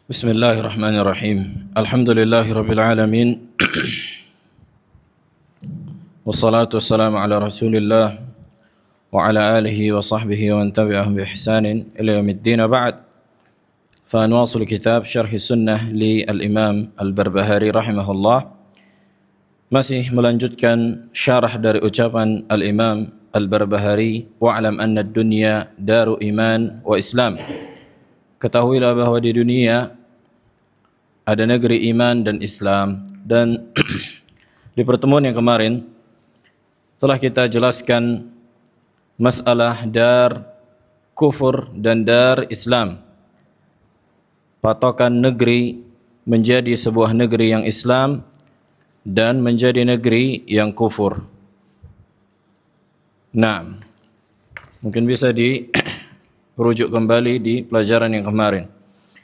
Bismillahirrahmanirrahim. Alhamdulillahirabbil alamin. Wassalatu wassalamu ala Rasulillah wa ala alihi wa sahbihi wa man tabi'ahum bi ihsanin ila yaumiddin. Ba'd. Fa nuwasil kitab Syarh Sunnah li al-Imam Al-Barbahari rahimahullah. Masih melanjutkan syarah dari ucapan Al-Imam Al-Barbahari, wa'lam anna ad-dunya daru iman wa Islam. Ketahuilah bahwa di dunia ada negeri iman dan Islam. Dan di pertemuan yang kemarin telah kita jelaskan masalah dar kufur dan dar Islam. Patokan negeri menjadi sebuah negeri yang Islam dan menjadi negeri yang kufur. Nah, mungkin bisa rujuk kembali di pelajaran yang kemarin.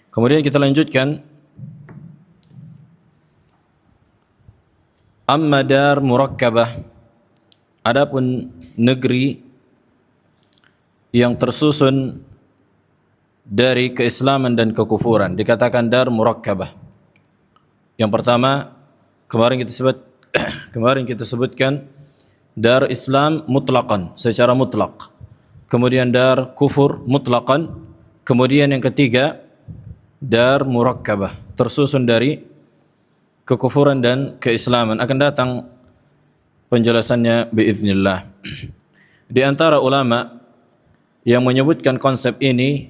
Kemudian kita lanjutkan. Amma dar murakkabah, adapun negeri yang tersusun dari keislaman dan kekufuran dikatakan dar murakkabah. Yang pertama kemarin kita sebutkan dar Islam mutlaqan, secara mutlak. Kemudian dar kufur mutlaqan. Kemudian yang ketiga dar murakkabah, tersusun dari kekufuran dan keislaman. Akan datang penjelasannya biiznillah. Di antara ulama yang menyebutkan konsep ini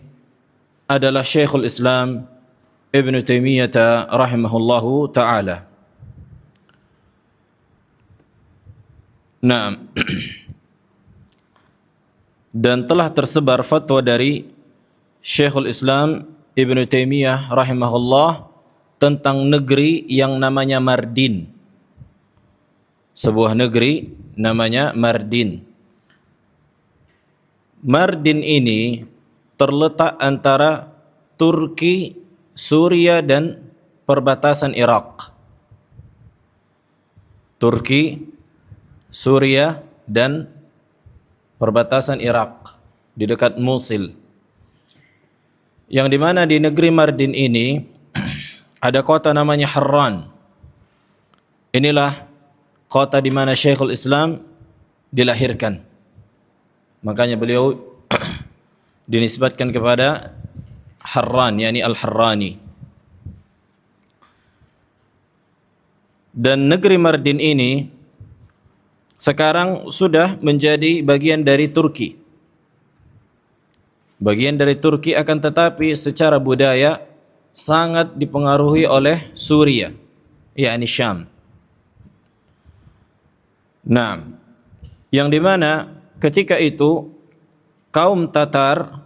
adalah Syekhul Islam Ibn Taimiyah rahimahullahu ta'ala. Nah, dan telah tersebar fatwa dari Syekhul Islam Ibn Taimiyah rahimahullah tentang negeri yang namanya Mardin. Sebuah negeri namanya Mardin. Mardin ini terletak antara Turki, Suria dan perbatasan Irak. Turki, Suria dan perbatasan Irak di dekat Mosul. Yang dimana di negeri Mardin ini ada kota namanya Harran. Inilah kota di mana Syekhul Islam dilahirkan. Makanya beliau dinisbatkan kepada Harran, yakni Al-Harrani. Dan negeri Mardin ini sekarang sudah menjadi bagian dari Turki. Bagian dari Turki, akan tetapi secara budaya sangat dipengaruhi oleh Suria, yakni Syam. Nah, yang dimana ketika itu kaum Tatar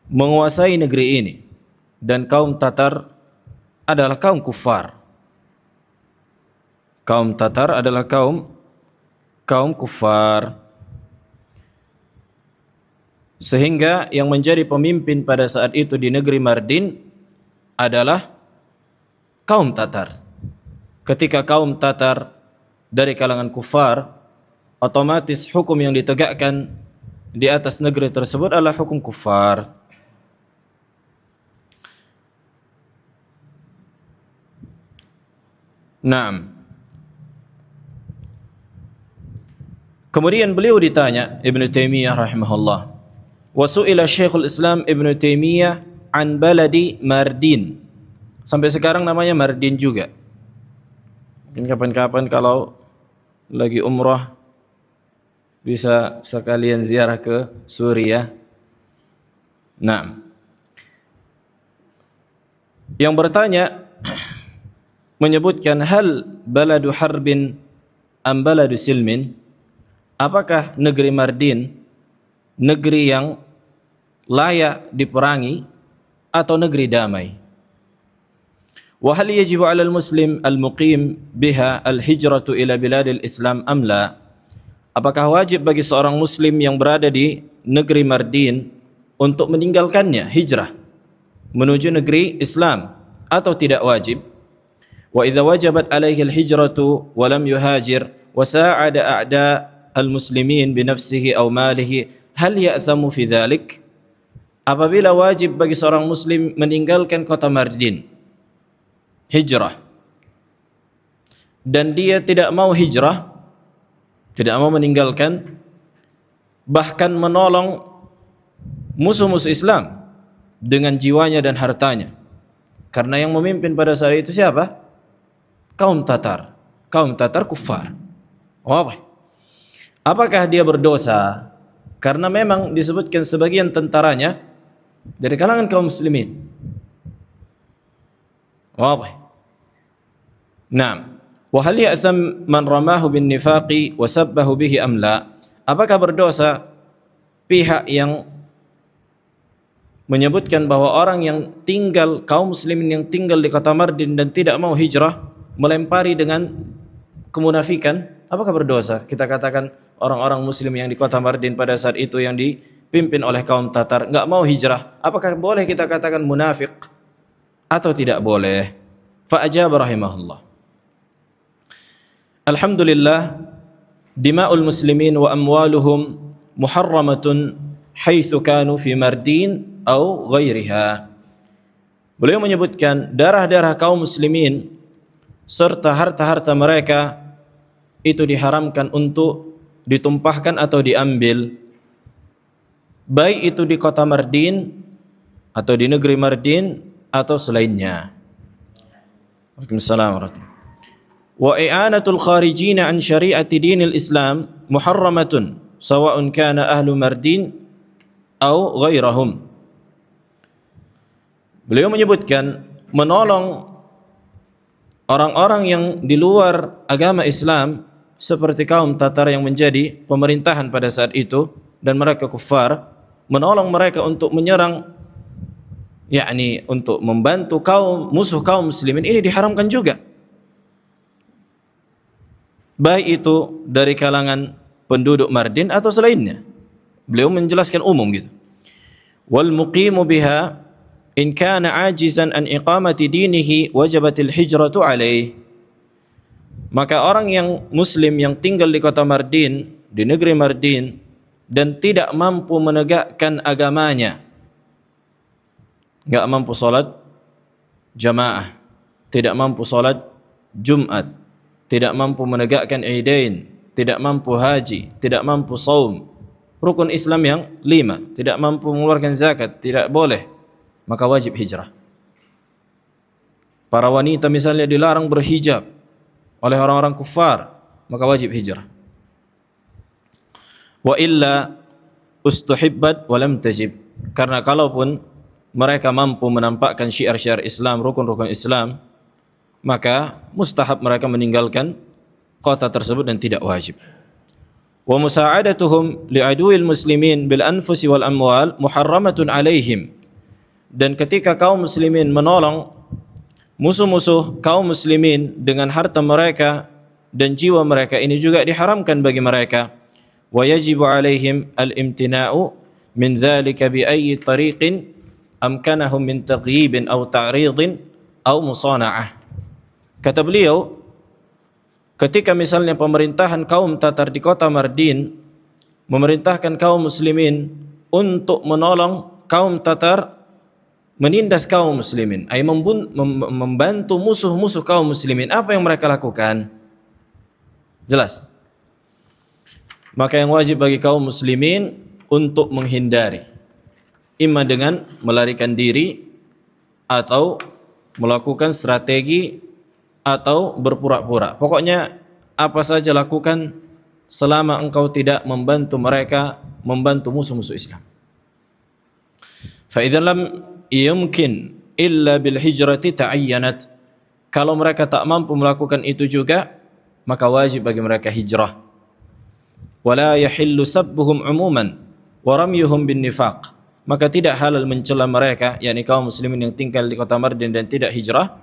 menguasai negeri ini, dan kaum Tatar adalah kaum kufar. Kaum Tatar adalah kaum kufar. Sehingga yang menjadi pemimpin pada saat itu di negeri Mardin adalah kaum Tatar. Ketika kaum Tatar dari kalangan kufar, otomatis hukum yang ditegakkan di atas negeri tersebut adalah hukum kufar. Naam. Kemudian beliau ditanya, Ibn Taimiyah rahimahullah, wa su'ila Syekhul Islam Ibn Taimiyah an baladi Mardin. Sampai sekarang namanya Mardin juga. Mungkin kapan-kapan kalau lagi umrah bisa sekalian ziarah ke Suria. Nah, yang bertanya menyebutkan hal baladu harbin am baladu silmin. Apakah negeri Mardin negeri yang layak diperangi atau negeri damai? Wa hal yajibu 'alal muslim al-muqim biha al-hijratu ila biladil Islam am la? Apakah wajib bagi seorang muslim yang berada di negeri Mardin untuk meninggalkannya, hijrah menuju negeri Islam, atau tidak wajib? Wa idza wajabat 'alaihi al-hijratu wa lam yuhajir wa sa'ada a'da al-muslimin bi nafsihi aw malihi hal ya'thamu fi dhalik? apabila wajib bagi seorang muslim meninggalkan kota Mardin, hijrah, dan dia tidak mau hijrah, tidak mau meninggalkan, bahkan menolong musuh-musuh Islam dengan jiwanya dan hartanya, karena yang memimpin pada saat itu siapa? Kaum Tatar kufar. Apakah dia berdosa? Karena memang disebutkan sebagian tentaranya dari kalangan kaum muslimin. Naam. Wa hal ya'tham man ramahu bin nifaqi wa sabbahu bihi am la? Apakah berdosa pihak yang menyebutkan bahwa orang yang tinggal, kaum muslimin yang tinggal di kota Mardin dan tidak mau hijrah, melempari dengan kemunafikan? Apakah berdosa? Kita katakan orang-orang muslim yang di kota Mardin pada saat itu yang dipimpin oleh kaum Tatar enggak mau hijrah, apakah boleh kita katakan munafik atau tidak boleh? Fa ajaba rahimahullah, alhamdulillah, dima'ul muslimin wa amwaluhum muharramatun haitsu kanu fi Mardin atau ghairiha. Beliau menyebutkan darah-darah kaum muslimin serta harta-harta mereka itu diharamkan untuk ditumpahkan atau diambil, baik itu di kota Mardin atau di negeri Mardin atau selainnya. Waalaikumsalam warahmatullahi wabarakatuh. Wa i'anatul kharijina an syari'ati dinil Islam muharramatun sawa'un kana ahlu Mardin atau ghairahum. Beliau menyebutkan menolong orang-orang yang di luar agama Islam seperti kaum Tatar yang menjadi pemerintahan pada saat itu dan mereka kufar, menolong mereka untuk menyerang, yakni untuk membantu musuh kaum muslimin, ini diharamkan juga, baik itu dari kalangan penduduk Mardin atau selainnya. Beliau menjelaskan umum gitu. Wal muqimu biha in kana ajizan an iqamati dinihi wajabatil hijratu alaih. Maka orang yang muslim yang tinggal di kota Mardin, di negeri Mardin, dan tidak mampu menegakkan agamanya, enggak mampu salat jamaah, tidak mampu salat Jumat, tidak mampu menegakkan Idain, tidak mampu haji, tidak mampu saum, rukun Islam yang 5, tidak mampu mengeluarkan zakat, tidak boleh, maka wajib hijrah. Para wanita misalnya dilarang berhijab oleh orang-orang kufar, maka wajib hijrah. Wa illa ustuhibbat wa lam tajib. Karena kalaupun mereka mampu menampakkan syiar-syiar Islam, rukun-rukun Islam, maka mustahab mereka meninggalkan kota tersebut dan tidak wajib. Wa musa'adatuhum li'aduil muslimin bil anfusi wal amwal muharramatun alaihim. Dan ketika kaum muslimin menolong musuh-musuh kaum muslimin dengan harta mereka dan jiwa mereka, ini juga diharamkan bagi mereka. Wa yajibu alaihim al-imtina'u min dzalika bi ayyi tariqin amkanahum min taghyibin aw ta'ridin aw musana'ah. Kata beliau, ketika misalnya pemerintahan kaum Tatar di kota Mardin memerintahkan kaum muslimin untuk menolong kaum Tatar menindas kaum muslimin, ay membantu musuh-musuh kaum muslimin, apa yang mereka lakukan? Jelas. Maka yang wajib bagi kaum muslimin untuk menghindari, imma dengan melarikan diri atau melakukan strategi atau berpura-pura. Pokoknya apa saja lakukan selama engkau tidak membantu mereka, membantu musuh-musuh Islam. Fa idza lam yumkin illa bil hijrati ta'ayyanat. Kalau mereka tak mampu melakukan itu juga, maka wajib bagi mereka hijrah. Wala yahillu sabbuhum umuman wa ramyuhum bin nifaq. Maka tidak halal mencela mereka, yakni kaum muslimin yang tinggal di kota Mardin dan tidak hijrah.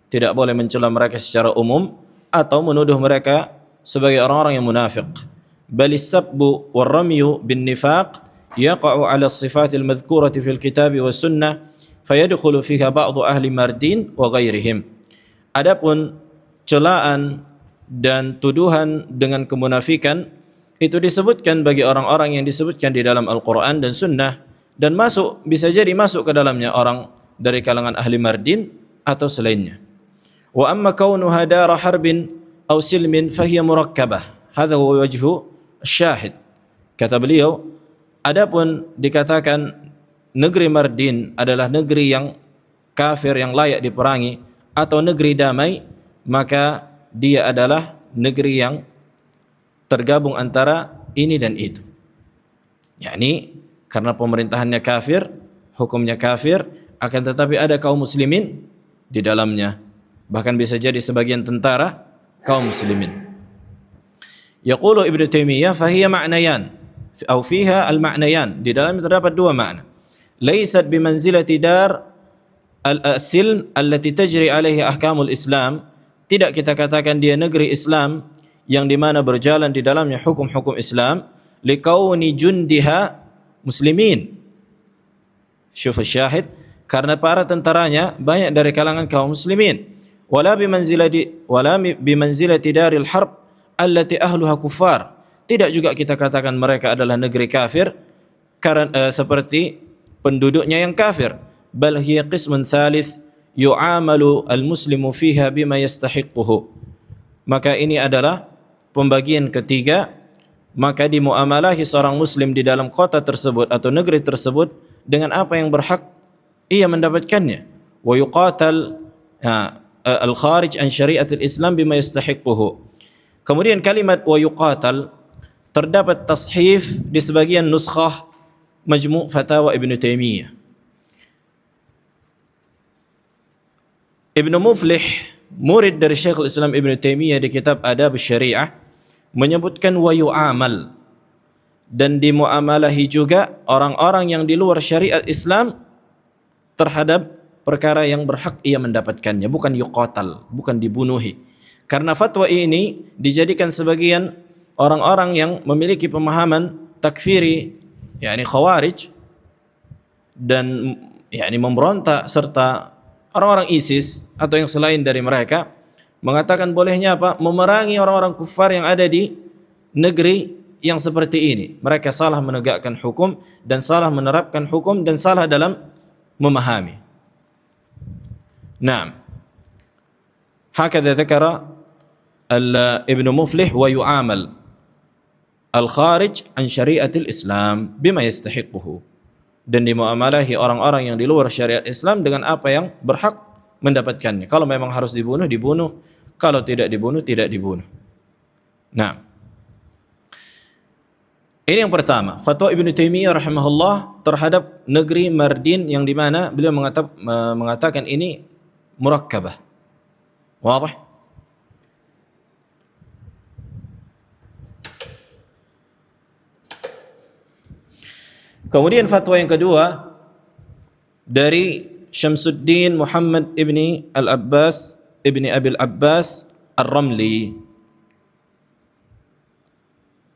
Tidak boleh mencela mereka secara umum atau menuduh mereka sebagai orang-orang yang munafik. Bal as-sabbu war ramyu bin nifaq yaqa'u 'ala as-sifat al-madhkurati fil kitab wa sunnah fayadkhulu fiha ba'd ahli Mardin wa ghairihim. Adapun celaan dan tuduhan dengan kemunafikan itu disebutkan bagi orang-orang yang disebutkan di dalam Al-Quran dan Sunnah, dan bisa jadi masuk ke dalamnya orang dari kalangan ahli Mardin atau selainnya. Wa amma kaunuha dara harbin aw silmin fahiya murakkabah. Hadha huwa wajhu syahid. Kata beliau, adapun dikatakan negeri Mardin adalah negeri yang kafir yang layak diperangi atau negeri damai, maka dia adalah negeri yang tergabung antara ini dan itu. yakni karena pemerintahannya kafir, hukumnya kafir, akan tetapi ada kaum muslimin di dalamnya. Bahkan bisa jadi sebagian tentara kaum muslimin. Yaqulu Ibnu Taimiyah fahiya ma'nayan atau fiha al-ma'nayan. Di dalamnya terdapat dua makna. Laysat bimanzilati dar al-silm allati tajri alaihi ahkamul Islam. Tidak kita katakan dia negeri Islam yang di mana berjalan di dalamnya hukum-hukum Islam, liqauni jundiha muslimin. Syuf syahid, karena para tentaranya banyak dari kalangan kaum muslimin. Wala bimanzilati daril harb allati ahluha kuffar. Tidak juga kita katakan mereka adalah negeri kafir karena seperti penduduknya yang kafir. Bal hiya qismun thalith yu'amalu al-muslimu fiha bima yastahiquhu. Maka ini adalah pembagian ketiga, maka dimuamalahi seorang muslim di dalam kota tersebut atau negeri tersebut dengan apa yang berhak ia mendapatkannya. Wa yuqatal al-kharij an syariatil Islam bima yastahiquhu. Kemudian kalimat wa yuqatal terdapat tashif di sebagian nuskhah Majmu' Fatawa Ibnu Taimiyah. Ibnu Muflih, murid dari Syekhul Islam Ibnu Taimiyah di kitab Adab Syariah, menyebutkan wa yu'amal, dan dimuamalahi juga orang-orang yang di luar syariat Islam terhadap perkara yang berhak ia mendapatkannya, bukan yuqatal, bukan dibunuhi. Karena fatwa ini dijadikan sebagian orang-orang yang memiliki pemahaman takfiri, yakni khawarij, dan yakni memberontak, serta orang-orang ISIS atau yang selain dari mereka, mengatakan bolehnya apa? Memerangi orang-orang kufar yang ada di negeri yang seperti ini. Mereka salah menegakkan hukum dan salah menerapkan hukum dan salah dalam memahami. Naam. Hakadha dzakara Ibnu Muflih wa yu'amal al-kharij an syariatil Islam bima yastahiquhu. Dan dimuamalahi orang-orang yang di luar syariat Islam dengan apa yang berhak mendapatkannya. Kalau memang harus dibunuh, dibunuh. Kalau tidak dibunuh, tidak dibunuh. Nah, ini yang pertama, fatwa Ibnu Taimiyah rahimahullah terhadap negeri Mardin yang di mana beliau mengatakan ini murakkabah. Wadah? Kemudian fatwa yang kedua dari Syamsuddin Muhammad ibni Al-Abbas ibni Abil Abbas Ar-Ramli,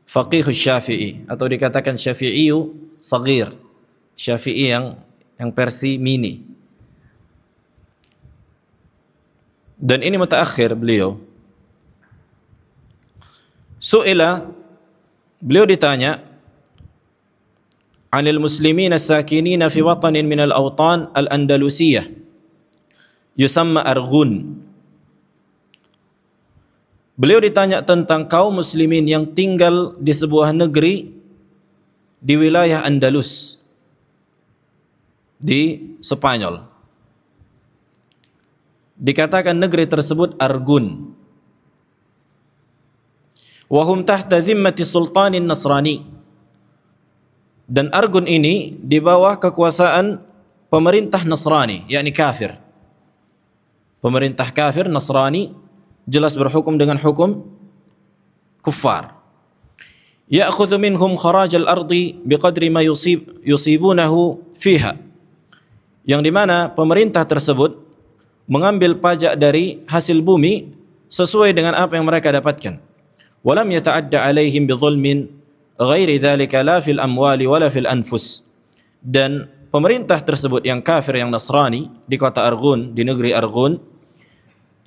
faqih Syafi'i, atau dikatakan Syafi'iyu Saghir, Syafi'i yang versi mini. Dan ini mutaakhir beliau. Beliau ditanya, anil muslimin as-sakinina fi watanin min al-awtan al-Andalusiyah yusamma Arghun. Beliau ditanya tentang kaum muslimin yang tinggal di sebuah negeri di wilayah Andalus di Spanyol. Dikatakan negeri tersebut Arghun. Wa hum tahta zimmati sultanin Nasrani. Dan Arghun ini di bawah kekuasaan pemerintah Nasrani, yakni kafir. Pemerintah kafir Nasrani jelas berhukum dengan hukum kuffar. Ya'khudhu minhum kharaj al-ardi biqadri ma yusibunahu fiha. Yang di mana pemerintah tersebut mengambil pajak dari hasil bumi sesuai dengan apa yang mereka dapatkan. Walam yata'adda alaihim bizulmin ghairi dzalika la fil amwali wala fil anfus. Dan pemerintah tersebut yang kafir, yang Nasrani di kota Arghun, di negeri Arghun,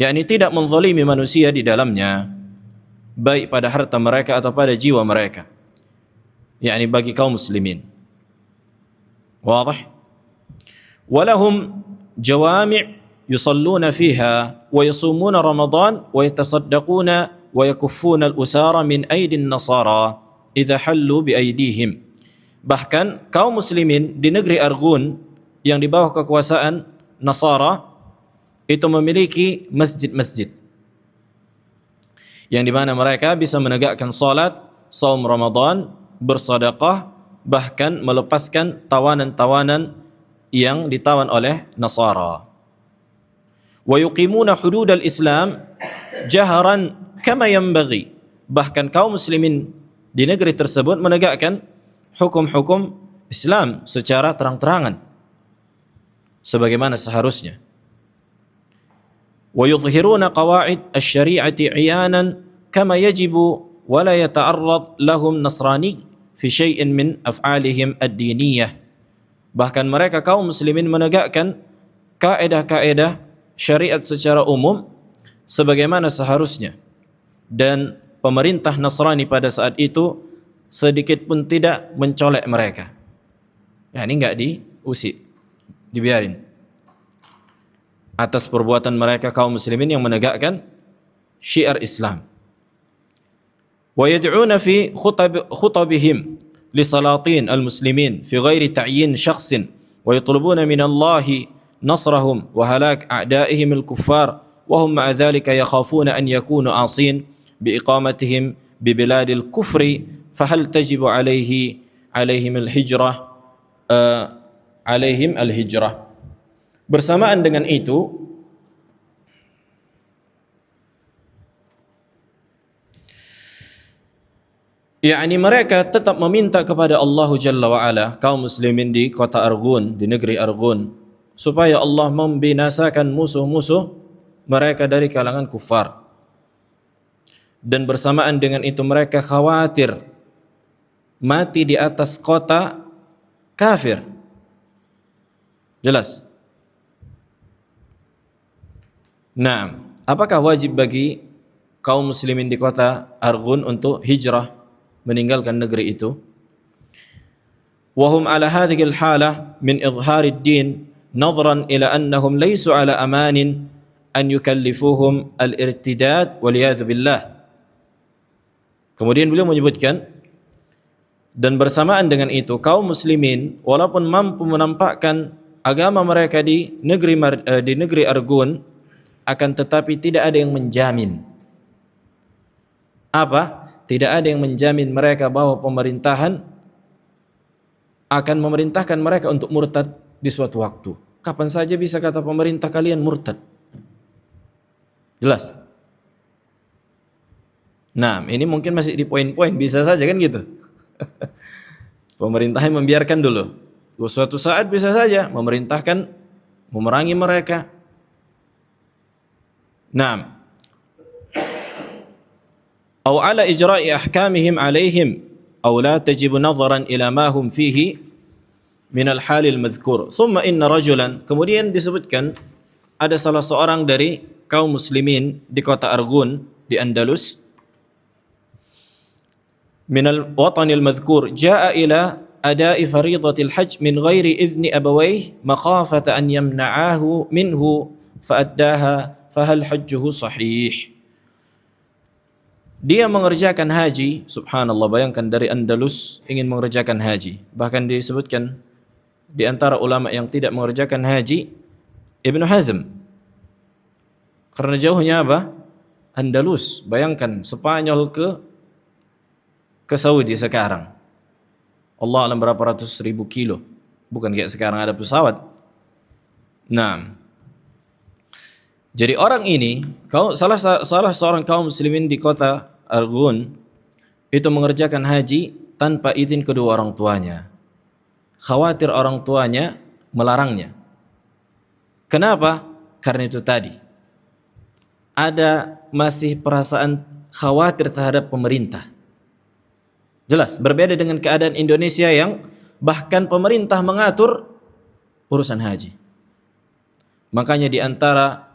yakni tidak menzalimi manusia di dalamnya, baik pada harta mereka atau pada jiwa mereka, yakni bagi kaum muslimin. Wadah? Walahum jawami' yusalluna fiha wa yasumuna Ramadan wa yatasaddaquna wa yakuffuna al-usara min aidin nasara idza hallu bi aidihim. Bahkan kaum muslimin di negeri Arghun yang di bawah kekuasaan Nasara itu memiliki masjid-masjid yang di mana mereka bisa menegakkan salat, saum Ramadan, bersedekah, bahkan melepaskan tawanan-tawanan yang ditawan oleh Nasara. Wa yuqimuna hududal Islam jaharan kama yanbaghi. Bahkan kaum muslimin di negeri tersebut menegakkan hukum-hukum Islam secara terang-terangan sebagaimana seharusnya. Wa yudhhiruna qawaid asy-syari'ati 'iyanan kama yajibu wa la yata'arrad lahum nasrani fi syai'in min af'alihim ad-diniyah. Bahkan mereka kaum muslimin menegakkan kaidah-kaidah syariat secara umum sebagaimana seharusnya, dan pemerintah Nasrani pada saat itu sedikit pun tidak mencolek mereka. Ya, ini enggak diusik, dibiarin atas perbuatan mereka kaum muslimin yang menegakkan syiar Islam. Wa yad'una fi khutabihim li salatin al-muslimin fi ghairi ta'yin shakhsin wa yatlubuna min Allah nasrahum wa halak a'da'ihim al-kuffar wa hum ma'a dhalika yakhafuna an yakunu asin bi iqamatihim bi biladil kufri. Fahal tajibu alaihim al-hijrah. Bersamaan dengan itu, yakni mereka tetap meminta kepada Allah Jalla wa'ala, kaum muslimin di kota Arghun, di negeri Arghun, supaya Allah membinasakan musuh-musuh mereka dari kalangan kufar. Dan bersamaan dengan itu mereka khawatir mati di atas kota kafir. Jelas? Nah, apakah wajib bagi kaum muslimin di kota Arghun untuk hijrah meninggalkan negeri itu? Wahum ala hadhihi al-halah min izhari ad-din nadhran ila annahum laysu ala amanin an yukallifuhum al-irtidad waliyadzu billah. Kemudian beliau menyebutkan, dan bersamaan dengan itu kaum muslimin walaupun mampu menampakkan agama mereka di negeri Arghun, akan tetapi tidak ada yang menjamin. Apa? Tidak ada yang menjamin mereka bahwa pemerintahan akan memerintahkan mereka untuk murtad di suatu waktu. Kapan saja bisa kata pemerintah kalian murtad. Jelas? Nah, ini mungkin masih di poin-poin, bisa saja kan gitu. Pemerintahnya membiarkan dulu. Suatu saat bisa saja memerintahkan memerangi mereka. Naam. Aw ala ijra'i ahkamihim alaihim aw la tajibu nadharan ila ma hum fihi min al-hal al-madhkur. Thumma inna rajulan, kemudian disebutkan ada salah seorang dari kaum muslimin di kota Arghun di Andalus, min al-watan al-madhkur, jaa ila ada'i faridatil hajj min ghairi idzni abawayh makhafata an yamna'ahu minhu fa'addaha fahal hajjuhu sahih. Dia mengerjakan haji, subhanallah, bayangkan dari Andalus ingin mengerjakan haji. Bahkan disebutkan di antara ulama yang tidak mengerjakan haji Ibnu Hazm. Karena jauhnya apa? Andalus. Bayangkan Spanyol ke Saudi sekarang. Allah alam berapa ratus ribu kilo. Bukan kayak sekarang ada pesawat. Nah, jadi orang ini, salah seorang kaum muslimin di kota Arghun itu mengerjakan haji tanpa izin kedua orang tuanya. Khawatir orang tuanya melarangnya. Kenapa? Karena itu tadi. Ada masih perasaan khawatir terhadap pemerintah. Jelas, berbeda dengan keadaan Indonesia yang bahkan pemerintah mengatur urusan haji. Makanya di antara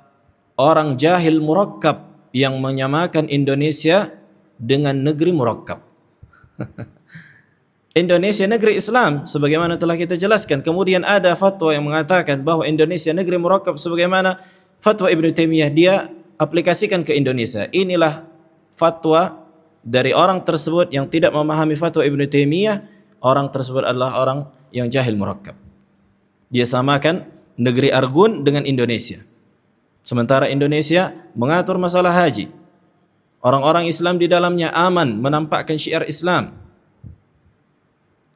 orang jahil murakkab yang menyamakan Indonesia dengan negeri murakkab. Indonesia negeri Islam sebagaimana telah kita jelaskan. Kemudian ada fatwa yang mengatakan bahwa Indonesia negeri murakkab sebagaimana fatwa Ibnu Taimiyah, dia aplikasikan ke Indonesia. Inilah fatwa dari orang tersebut yang tidak memahami fatwa Ibnu Taimiyah. Orang tersebut adalah orang yang jahil murakkab. Dia samakan negeri Argun dengan Indonesia. Sementara Indonesia mengatur masalah haji. Orang-orang Islam di dalamnya aman, menampakkan syiar Islam.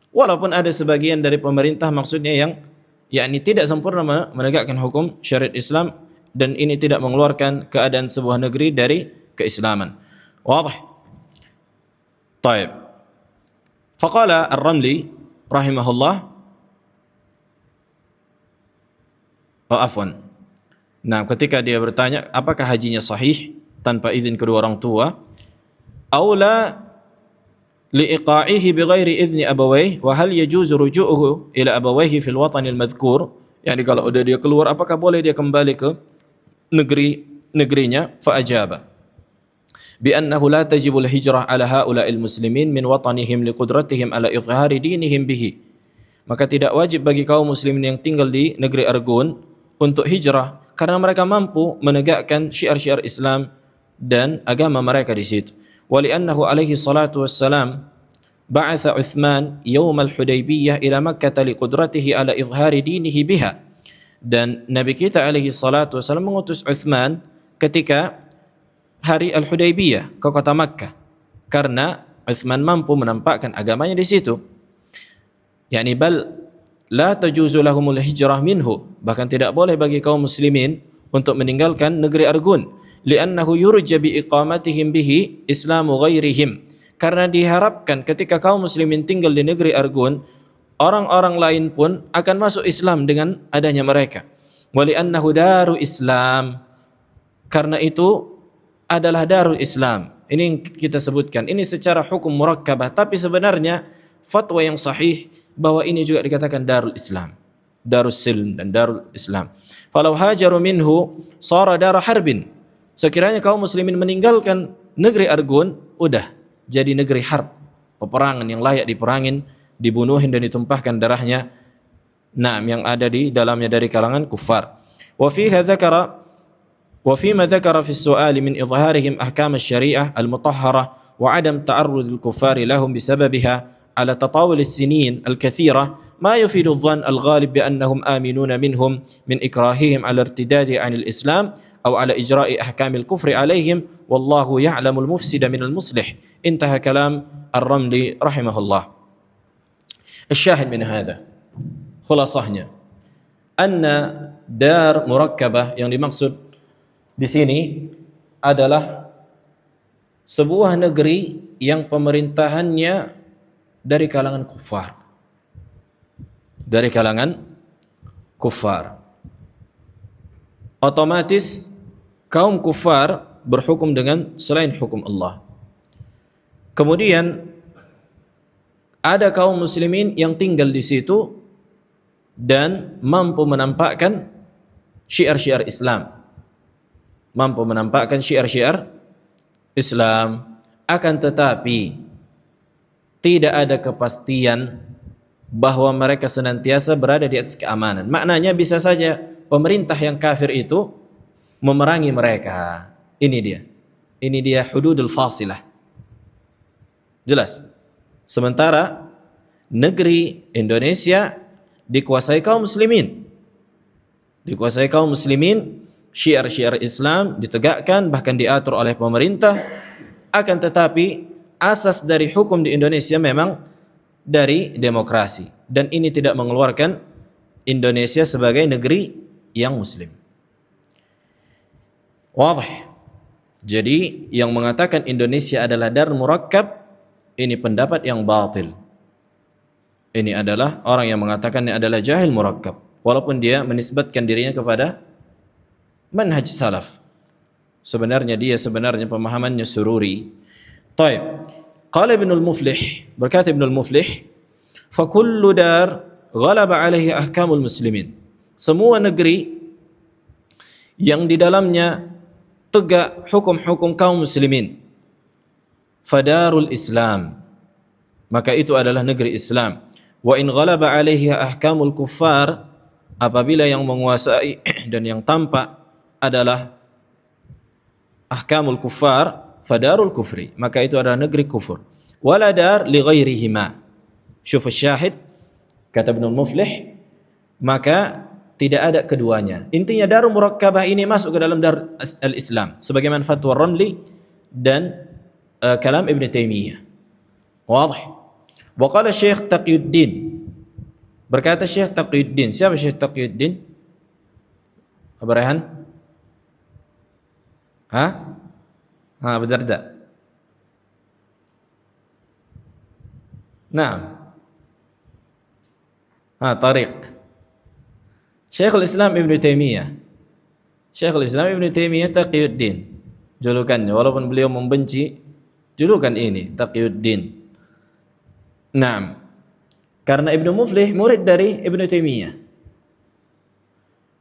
Walaupun ada sebagian dari pemerintah maksudnya yang yakni tidak sempurna menegakkan hukum syariat Islam, dan ini tidak mengeluarkan keadaan sebuah negeri dari keislaman. Wadah. Taib. Faqala Ar-Ramli rahimahullah, nah, ketika dia bertanya apakah hajinya sahih tanpa izin kedua orang tua, aula liiqa'ihi bighairi izni abawayhi wa hal yajuzu ruju'uhu ila abawayhi fil watanil madhkur, yani kalau udah dia keluar apakah boleh dia kembali ke negerinya? Fa ajaba bi annahu la tajibul hijrah ala haula'il muslimin min watanihim liqudratihim ala izhari dinihim bihi. Maka tidak wajib bagi kaum muslimin yang tinggal di negeri Argun untuk hijrah karena mereka mampu menegakkan syiar-syiar Islam dan agama mereka di situ. ولأنه عليه الصلاة والسلام بعث عثمان يوم الحديبية إلى مكة لقدرته على إظهار دينه بها. Dan Nabi kita alaihi salatu wasallam mengutus Uthman ketika hari Al-Hudaybiyah ke kota Makkah karena Uthman mampu menampakkan agamanya di situ. Yani bal la tajuzu lahumul hijrah minhu, bahkan tidak boleh bagi kaum muslimin untuk meninggalkan negeri Argun. Li'annahu yurja biiqamatihim bihi islamu ghairihim, karena diharapkan ketika kaum muslimin tinggal di negeri Argun, orang-orang lain pun akan masuk Islam dengan adanya mereka. Wa li'annahu daru Islam, karena itu adalah darul Islam. Ini yang kita sebutkan, ini secara hukum murakkabah, tapi sebenarnya fatwa yang sahih bahwa ini juga dikatakan darul Islam, darus silm dan darul Islam. Falau hajaru minhu sara dar harbin, sekiranya kaum muslimin meninggalkan negeri Argun, udah jadi negeri harb, peperangan yang layak diperangin, dibunuhin dan ditumpahkan darahnya, nah, yang ada di dalamnya dari kalangan kufar. Wa fiha dzakara wa fima dzakara fi as-su'al min izharihim ahkam asy-syari'ah al-mutahharah wa 'adam ta'arrud al-kuffar lahum bisababiha ala tatawul as-sinin al-kathira ma yufidu adh-dhann al-ghalib bi annahum aminuna minhum min ikrahihim ala irtidadi 'an al-islam أو على إجراء أحكام الكفر عليهم والله يعلم المفسد من المصلح. انتهى كلام الرملي رحمه الله. الشاهد من هذا خلاصahnya anna dar murakkabah yang dimaksud di sini adalah sebuah negeri yang pemerintahannya dari kalangan kufar. Dari kalangan kufar. Otomatis kaum kufar berhukum dengan selain hukum Allah. Kemudian ada kaum muslimin yang tinggal di situ dan mampu menampakkan syiar-syiar Islam. Mampu menampakkan syiar-syiar Islam, akan tetapi tidak ada kepastian bahwa mereka senantiasa berada di atas keamanan. Maknanya bisa saja pemerintah yang kafir itu memerangi mereka. Ini dia hududul fasilah. Jelas. Sementara negeri Indonesia dikuasai kaum muslimin. Dikuasai kaum muslimin, syiar-syiar Islam ditegakkan, bahkan diatur oleh pemerintah. Akan tetapi asas dari hukum di Indonesia memang dari demokrasi, dan ini tidak mengeluarkan Indonesia sebagai negeri yang muslim. Wadah. Jadi yang mengatakan Indonesia adalah dar murakkab, ini pendapat yang batil. Ini adalah orang yang mengatakan ini adalah jahil murakkab, walaupun dia menisbatkan dirinya kepada manhaj salaf. Sebenarnya pemahamannya sururi. Taib. Qala Ibn al-Muflih, berkata Ibn al-Muflih, fa kullu dar ghalaba alaihi ahkamul muslimin. Semua negeri yang di dalamnya tegak hukum-hukum kaum muslimin, fadarul Islam, maka itu adalah negeri Islam. Wa in ghalaba 'alaiha ahkamul kuffar, apabila yang menguasai dan yang tampak adalah ahkamul kuffar, fadarul kufri, maka itu adalah negeri kufur. Wala dar li ghairihima. Syuf syahid, kata Ibnu Muflih, maka tidak ada keduanya. Intinya darul murakkabah ini masuk ke dalam dar al-Islam sebagaimana fatwa Ramli dan kalam Ibn Taimiyah. Wadih. Wa qala Syekh Taqiyuddin, berkata Syekh Taqiyuddin. Siapa Syekh Taqiyuddin? Abu Rayhan? Abu Darda. Naam. Tariq. Syekhul Islam Ibn Taimiyah. Syekhul Islam Ibn Taimiyah Taqiyuddin julukannya, walaupun beliau membenci julukan ini Taqiyuddin. Naam. Karena Ibnu Muflih murid dari Ibnu Taimiyah.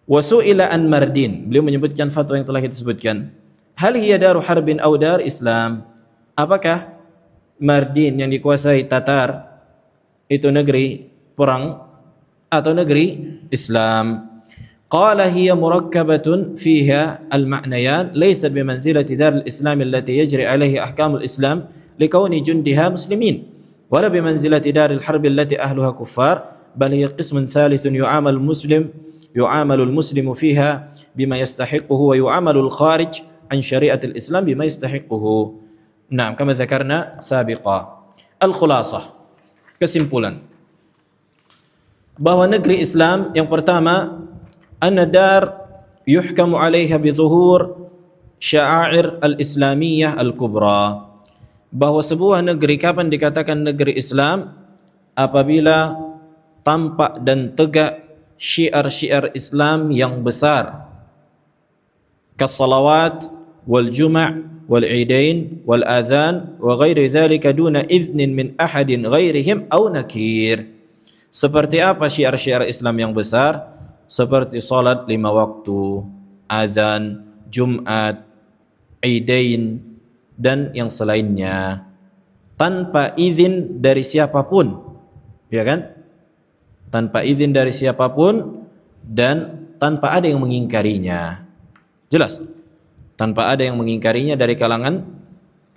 Wa su'ila an Mardin, beliau menyebutkan fatwa yang telah kita sebutkan. Hal hiya daru harbin aw dar Islam? Apakah Mardin yang dikuasai Tatar itu negeri perang atau negeri Islam? Qala hiya murakkabatun fiha al-ma'nayan laysat bimanzilati dar al-Islam allati yajri 'alayhi ahkamul Islam likauni jundiha muslimin wala bimanzilati dar al-harb allati ahluha kuffar bal hiya qismun thalithun yu'amalu al-muslimu fiha bima yastahiquhu wa yu'amalu al-kharij an syariat al-Islam bima yastahiquhu. Naam, kama dzakarna sabiqa. Al-khulasah, kesimpulan bahwa negeri Islam yang pertama, anna dar yuhkamu 'alaiha bi zuhur sya'air al-islamiyah al-kubra, bahwa sebuah negeri kapan dikatakan negeri Islam? Apabila tampak dan tegak syiar-syiar Islam yang besar, kasalawat wal juma' wal idain wal adhan wa ghairi dhalika duna idhnin min ahadin ghairihim aw nakir. Seperti apa syiar-syiar Islam yang besar? Seperti salat 5 waktu, azan, Jumat, idain dan yang selainnya, tanpa izin dari siapapun, ya kan? Tanpa izin dari siapapun dan tanpa ada yang mengingkarinya. Jelas? Tanpa ada yang mengingkarinya dari kalangan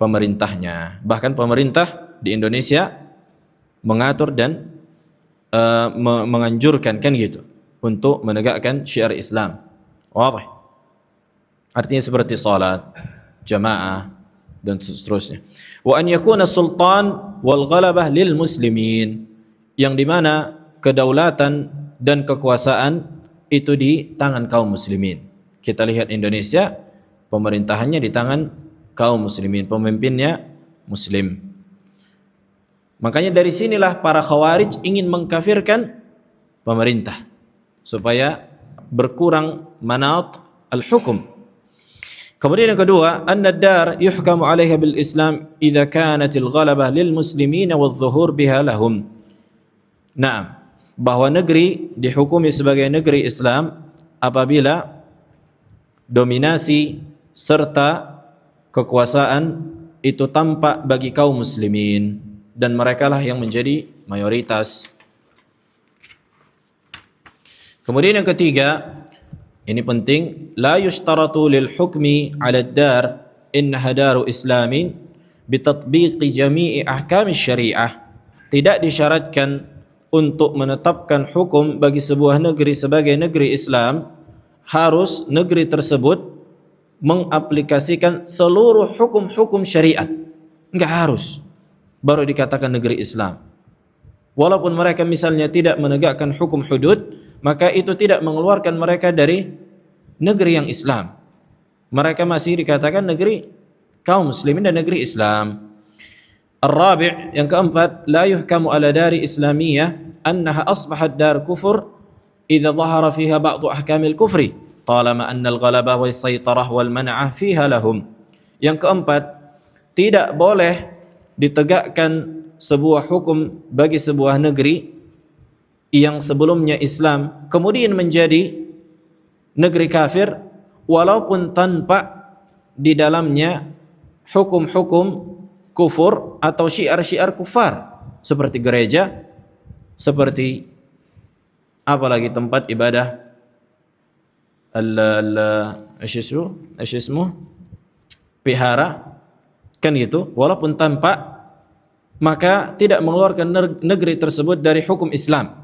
pemerintahnya. Bahkan pemerintah di Indonesia mengatur dan menganjurkan, kan gitu, untuk menegakkan syiar Islam. Wadih. Artinya seperti salat, jamaah dan seterusnya. Wa an yakuna sultan wal ghalabah lil muslimin, yang dimana kedaulatan dan kekuasaan itu di tangan kaum muslimin. Kita lihat Indonesia, pemerintahannya di tangan kaum muslimin, pemimpinnya muslim. Makanya dari sinilah para khawarij ingin mengkafirkan pemerintah supaya berkurang manat al-hukum. Kemudian yang kedua, anna ad-dar yuhkamu 'alaiha bil Islam idza kanat al-ghalabah lil muslimin wa adh-dhuhur biha lahum. Naam, bahwa negeri dihukumi sebagai negeri Islam apabila dominasi serta kekuasaan itu tampak bagi kaum muslimin dan merekalah yang menjadi mayoritas. Kemudian yang ketiga, ini penting, la yushtaratu lil hukmi 'ala ad-dar innaha daru islamin bitatbiqi jami'i ahkam syariah. Tidak disyaratkan untuk menetapkan hukum bagi sebuah negeri sebagai negeri Islam harus negeri tersebut mengaplikasikan seluruh hukum-hukum syariat. Enggak harus baru dikatakan negeri Islam. Walaupun mereka misalnya tidak menegakkan hukum hudud, maka itu tidak mengeluarkan mereka dari negeri yang Islam. Mereka masih dikatakan negeri kaum muslimin dan negeri Islam. Ar-rabi', yang keempat, la yuhkamu ala dari islamiyah annaha asbahat dar kufur idza dhahara fiha ba'du ahkamil kufri talama anna al-ghalabah wal saytarah wal man'ah fiha lahum. Yang keempat, tidak boleh ditegakkan sebuah hukum bagi sebuah negeri yang sebelumnya Islam kemudian menjadi negeri kafir walaupun tanpa di dalamnya hukum-hukum kufur atau syiar-syiar kufar. seperti gereja, seperti apalagi tempat ibadah al pihara, kan gitu, walaupun tampak, maka tidak mengeluarkan negeri tersebut dari hukum Islam.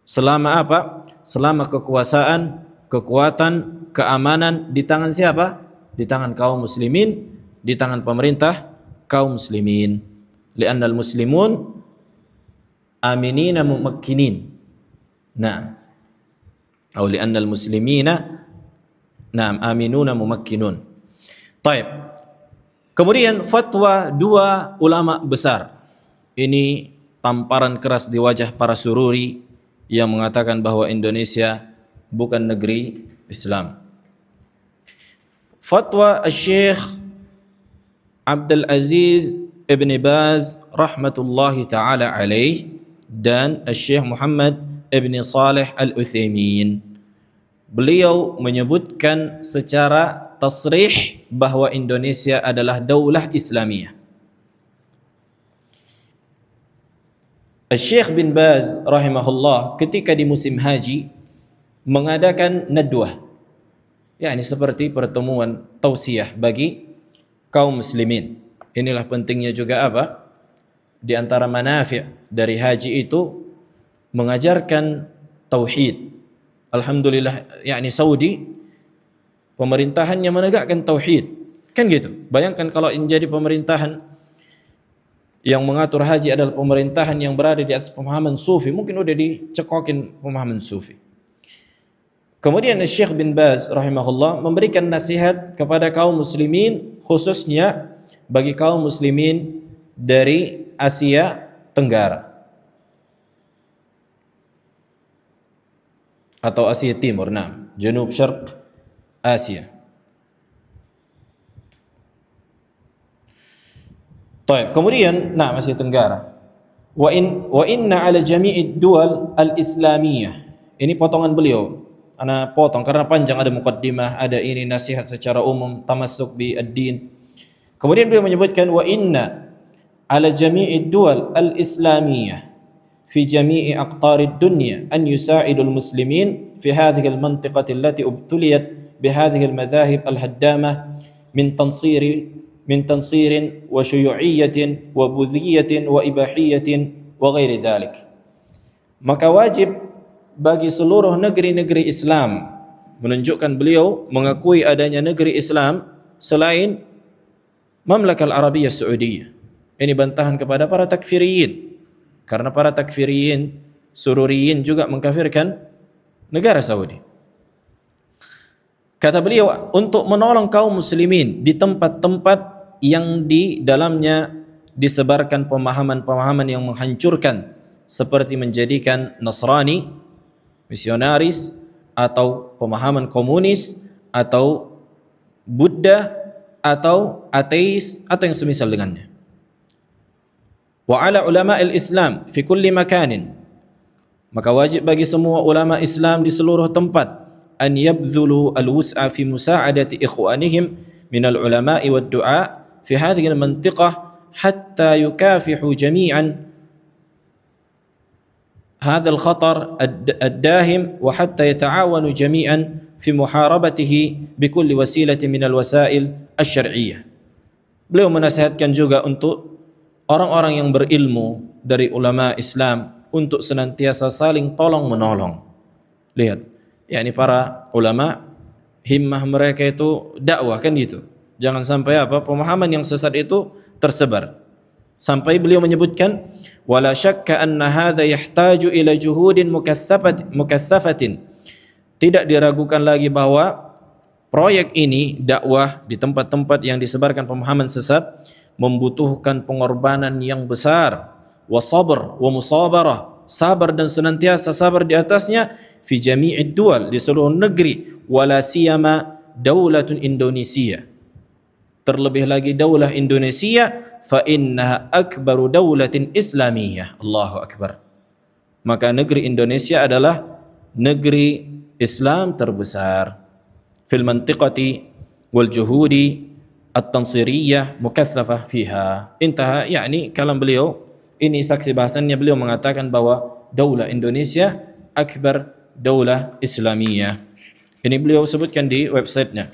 Selama apa? Selama kekuasaan, kekuatan, keamanan di tangan siapa? Di tangan kaum muslimin, di tangan pemerintah kaum muslimin. Li'anna al-muslimun aminina mumakkinin. Nah, atau li'anna al-muslimina aminuna mumakkinun. Taib. Kemudian fatwa dua ulama besar. Ini tamparan keras di wajah para sururi yang mengatakan bahwa Indonesia bukan negeri Islam. Fatwa Syekh Abdul Aziz Ibn Baz rahmatullahi taala alaih dan Syekh Muhammad Ibn Salih Al-Utsaimin. Beliau menyebutkan secara tasrih bahwa Indonesia adalah daulah Islamiyah. Syekh bin Baz rahimahullah ketika di musim haji mengadakan nadwah, yakni seperti pertemuan tausiah bagi kaum muslimin. Inilah pentingnya juga apa? Di antara manafi' dari haji itu mengajarkan tauhid. Alhamdulillah, yakni Saudi pemerintahannya menegakkan tauhid. Kan gitu. Bayangkan kalau menjadi pemerintahan yang mengatur haji adalah pemerintahan yang berada di atas pemahaman sufi, mungkin udah dicekokin pemahaman sufi. Kemudian Syekh bin Baz rahimahullah memberikan nasihat kepada kaum muslimin, khususnya bagi kaum muslimin dari Asia Tenggara atau Asia Timur, Junub Syarq Asia. Baik, kemudian Asia Tenggara. Wa inna ala jami'id dual al-islamiyah. Ini potongan beliau. Ana potong karena panjang, ada muqaddimah, ada ini nasihat secara umum, tamassuk bi ad-din. Kemudian beliau menyebutkan wa inna ala jami'id dual al-islamiyah fi jami'i aqtarid dunya an yusa'idul muslimin fi hadhihi al-mantiqati allati ubtuliyat bi hadhihi al-madhahib al-haddamah min tansirin wa syuyu'iyyatin wa budhiyatin wa ibahiyyatin wa ghairi dhalik. Maka wajib bagi seluruh negeri-negeri Islam, menunjukkan beliau mengakui adanya negeri Islam selain Mamlakah Al-Arabiyyah Saudiyah. Ini bantahan kepada para takfiriyin, karena para takfiriyin sururiyin juga mengkafirkan negara Saudi. Kata beliau, untuk menolong kaum muslimin di tempat-tempat yang di dalamnya disebarkan pemahaman-pemahaman yang menghancurkan, seperti menjadikan Nasrani, misionaris, atau pemahaman komunis, atau Buddha, atau ateis, atau yang semisal dengannya. Wa ala ulama'il Islam fi kulli makanin. Maka wajib bagi semua ulama Islam di seluruh tempat an yabdhulu al-wus'a fi musa'adati ikhwanihim min al-ulama'i wad-du'a fi hadhihi al-mantiqah hatta yukafihu jami'an hadha al-khatar ad-dahim wa hatta yata'awanu jami'an fi muharabatihi bi kulli wasilatin min al-wasail asy-syar'iyyah. Beliau menasihatkan juga untuk orang-orang yang berilmu dari ulama Islam untuk senantiasa saling tolong menolong. Lihat, yakni para ulama, himmah mereka itu dakwah, kan gitu. Jangan sampai pemahaman yang sesat itu tersebar. Sampai beliau menyebutkan wala syakka anna hadza yahtaju ila juhudin mukatsafatin. Tidak diragukan lagi bahwa proyek ini, dakwah di tempat-tempat yang disebarkan pemahaman sesat, membutuhkan pengorbanan yang besar, wa sabr wa musabarah, sabar dan senantiasa sabar di atasnya, fi jami'id dual, di seluruh negeri, wala siyama daulatun Indonesia, terlebih lagi daulah Indonesia, fa innaha akbaru daulatin islamiyah. Allahu akbar. Maka negeri Indonesia adalah negeri Islam terbesar. Fil mantiqati wal juhudi at-tansiriyah mukatsafah fiha. Intaha, yakni kalam beliau Ini saksi bahasannya, beliau mengatakan bahwa daulah Indonesia akbar daulah Islamiyah. Ini beliau sebutkan di websitenya.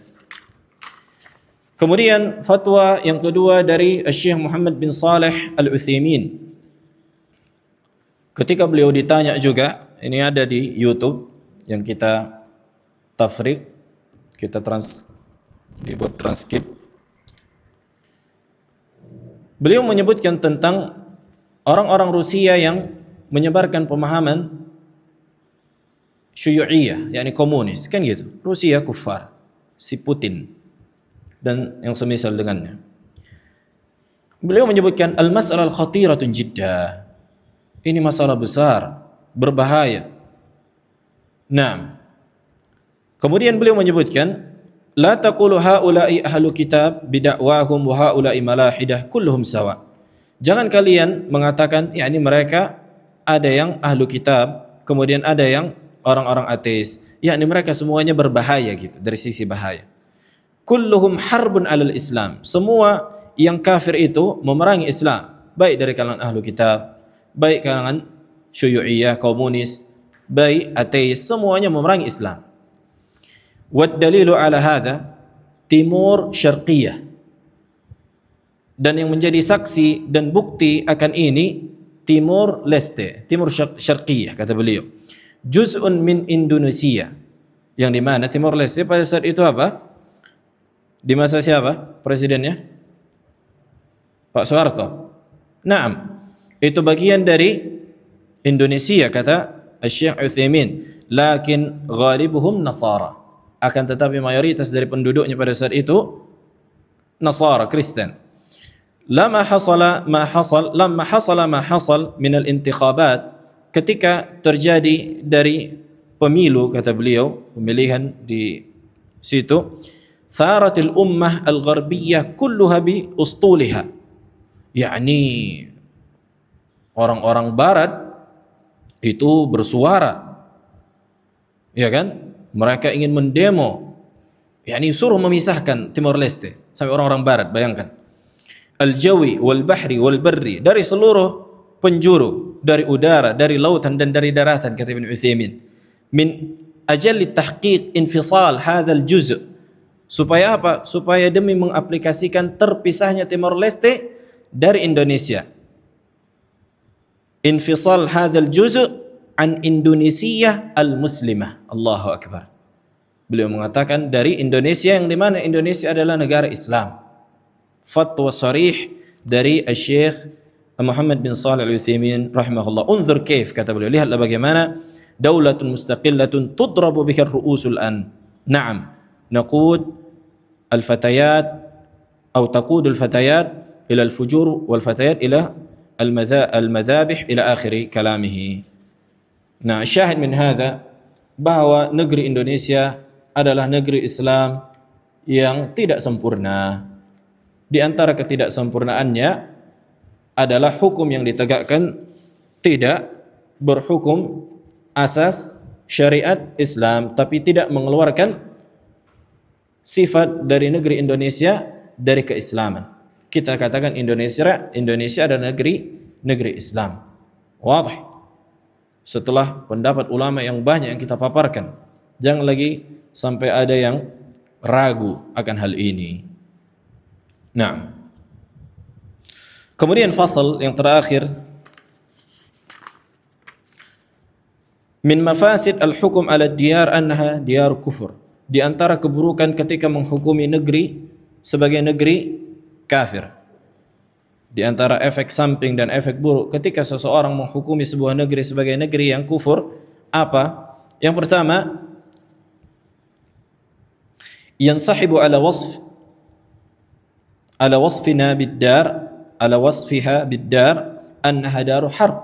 Kemudian fatwa yang kedua dari Syekh Muhammad bin Saleh Al-Utsaimin. Ketika beliau ditanya juga, ini ada di YouTube yang kita tafriq, kita dibuat transkrip. Beliau menyebutkan tentang orang-orang Rusia yang menyebarkan pemahaman Syuyu'iyah, yakni komunis, kan gitu. Rusia kufar, si Putin dan yang semisal dengannya. Beliau menyebutkan al-mas'alah al-khatiratun jiddah. Ini masalah besar, berbahaya. Naam. Kemudian beliau menyebutkan, la taqulu haula'i ahlu kitab bidakwahum wa haula'i malahidah kulluhum sawa. Jangan kalian mengatakan yakni mereka ada yang ahlu kitab, kemudian ada yang orang-orang ateis, yakni mereka semuanya berbahaya gitu, dari sisi bahaya. Kulluhum harbun 'alal Islam. Semua yang kafir itu memerangi Islam, baik dari kalangan ahlu kitab, baik kalangan Syuyu'iyah, komunis, baik ateis, semuanya memerangi Islam. Wad dalilu ala hadha Timur Syarqiyah. Dan yang menjadi saksi dan bukti akan ini Timur Leste, Timur Syarqiyah, kata beliau. Juz'un min Indonesia. Yang di mana Timur Leste pada saat itu apa? Di masa siapa presidennya? Pak Soeharto. Naam. Itu bagian dari Indonesia, kata Syekh Utsaimin. Lakin ghalibuhum Nasara. Akan tetapi mayoritas dari penduduknya pada saat itu Nasara, Kristen. Lamma hasala ma hasal min al-intikhabat, ketika terjadi dari pemilu, kata beliau, pemilihan di situ, tharatil ummah al-gharbiyah kulluha bi ustuliha. Yakni orang-orang barat itu bersuara, ya kan? Mereka ingin mendemo, yakni suruh memisahkan Timor Leste sampai orang-orang barat, bayangkan. Al-jawi wal bahri wal barri, dari seluruh penjuru, dari udara, dari lautan dan dari daratan, kata Ibn Utsaimin. Min ajalli tahqiq infisal hadzal juz'. Supaya apa? Supaya demi mengaplikasikan terpisahnya Timor Leste dari Indonesia. Infisal hadzal juz' an Indonesia al-muslimah. Allahu akbar. Beliau mengatakan dari Indonesia, yang dimana Indonesia adalah negara Islam. Fatwa sarih dari Syekh Muhammad bin Shalih Al-Utsaimin rahimahullah. Unzur kaif, kata beliau, lihatlah bagaimana daulatun mustaqillatun tudrabu biha ar-ru'usul an. Naam, naqud al-fatayat atau taqud al-fatayat ila al-fujur wal fatayat ila al-madhabih ila akhir kalamihi. Nah, syahid min hadha bahwa negeri Indonesia adalah negeri Islam yang tidak sempurna. Di antara ketidaksempurnaannya adalah hukum yang ditegakkan tidak berhukum asas syariat Islam, tapi tidak mengeluarkan sifat dari negeri Indonesia dari keislaman. Kita katakan Indonesia adalah negeri Islam. Wadih. Setelah pendapat ulama yang banyak yang kita paparkan, jangan lagi sampai ada yang ragu akan hal ini. Nah, kemudian fasal yang terakhir, min mafasid al-hukum ala diyar annaha diyar kufur. Di antara keburukan ketika menghukumi negeri sebagai negeri kafir. Di antara efek samping dan efek buruk ketika seseorang menghukumi sebuah negeri sebagai negeri yang kufur, apa? Yang pertama, yansahibu ala wasfina bid-dar, ala wasfiha bid-dar annaha daru harb.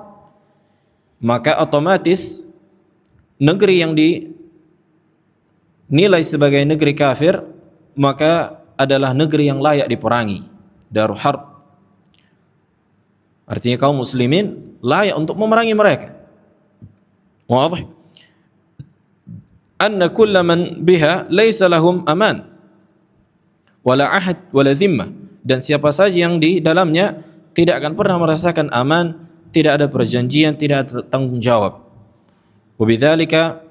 Maka otomatis negeri yang dinilai sebagai negeri kafir maka adalah negeri yang layak diperangi, daru harb. Artinya kaum muslimin layak untuk memerangi mereka. Wadih. Anna kulla man biha laysa lahum aman wala ahad wala zimmah. Dan siapa saja yang di dalamnya tidak akan pernah merasakan aman, tidak ada perjanjian, tidak ada tanggung jawab. Wabidzalika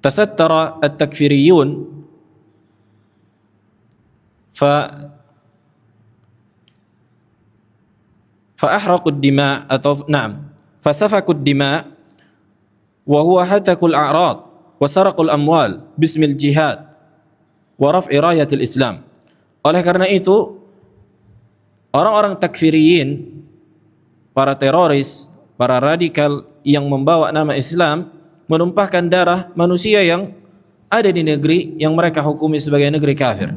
tasattara at-takfiriyun فأحرقوا الدماء atau فسفكوا الدماء وهو هتكوا الأعراض وسرقوا الأموال باسم الجهاد ورفع راية الإسلام. Oleh karena itu orang-orang takfiriyin, para teroris, para radikal yang membawa nama Islam menumpahkan darah manusia yang ada di negeri yang mereka hukumi sebagai negeri kafir.